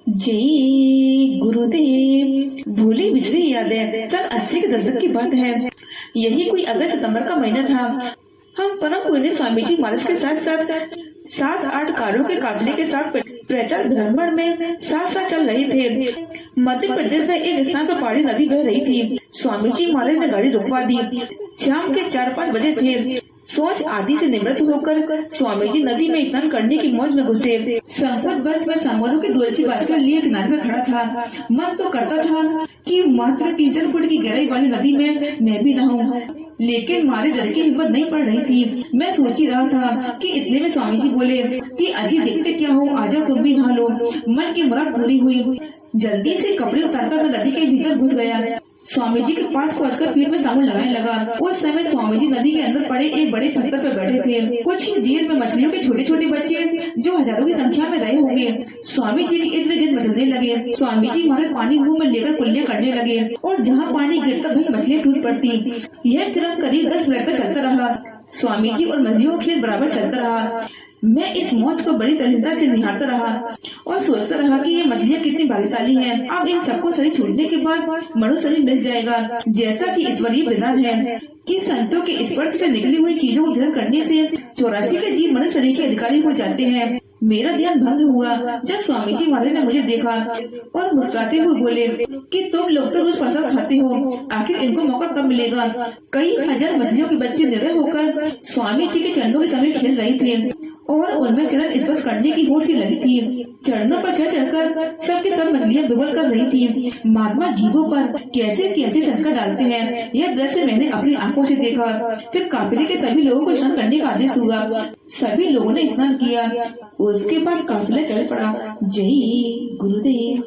जय गुरुदेव। भूली बिछड़ी यादें, सन 80 के दशक की बात है। यही कोई अगस्त सितंबर का महीना था। हम परम पूज्य स्वामी जी महाराज के साथ साथ 7-8 कारों के काफिले के साथ प्रचार भ्रमण में साथ साथ चल रहे थे। मध्य प्रदेश में एक स्थान पर पहाड़ी नदी बह रही थी। स्वामी जी महाराज ने गाड़ी रुकवा दी। शाम के 4-5 बजे थे। सोच आदि से निवृत्त होकर स्वामी जी नदी में स्नान करने की मौज में घुसे। संपत बस में सामानों की डोलची बाजकर लिए किनारे में खड़ा था। मन तो करता था कि मात्र 3-4 फुट की गहराई वाली नदी में मैं भी नहाऊं, लेकिन मारे डर की हिम्मत नहीं पड़ रही थी। मैं सोच ही रहा था कि इतने में स्वामी जी बोले कि अजी देखते क्या हो, आजा तुम भी नहा लो। मन की मुराद पूरी हुई। जल्दी से कपड़े उतारकर मैं नदी के भीतर घुस गया। स्वामी जी के पास पहुंचकर पीठ में साबुन लगाने लगा। उस समय स्वामी जी नदी के अंदर पड़े एक बड़े पत्थर पर बैठे थे। कुछ ही झील में मछलियों के छोटे छोटे बच्चे जो हजारों की संख्या में रहे होंगे स्वामी जी के इर्द गिर्द मचलने लगे। स्वामी जी महाराज पानी मुंह में लेकर कुल्लियां करने लगे और जहाँ पानी गिरता वहीं मछलियां टूट पड़ती। यह क्रम करीब 10 मिनट तक चलता रहा। स्वामी जी और मछलियों का खेल बराबर चलता रहा। मैं इस मौज को बड़ी तल्लीनता से निहारता रहा और सोचता रहा कि ये मछलियाँ कितनी भाग्यशाली हैं। अब इन सबको शरीर छूटने के बाद मनुष्य शरीर मिल जाएगा। जैसा कि ईश्वरीय विधान है कि संतों के स्पर्श से निकली हुई चीजों को ग्रहण करने से 84 के जीव मनुष्य शरीर के अधिकारी हो जाते हैं। मेरा ध्यान भंग हुआ जब स्वामी जी महाराज ने मुझे देखा और मुस्कुराते हुए बोले कि तुम लोग तो रोज प्रसाद खाते हो, आखिर इनको मौका कब मिलेगा। कई हजार मछलियों के बच्चे निर्भय होकर स्वामी जी के चरणों के समीप खेल रहे थे और उनमें चरण स्पर्श करने की होड़ सी लगी थी। चरणों पर चढ़ चढ़कर सबके सब मछलियां बिगड़ कर रही थी। महात्मा जीवों पर कैसे कैसे संस्कार डालते हैं, यह दृश्य मैंने अपनी आंखों से देखा। फिर काफिले के सभी लोगों को स्नान करने का आदेश हुआ। सभी लोगों ने स्नान किया। उसके बाद काफिला चल पड़ा। जय गुरुदेव।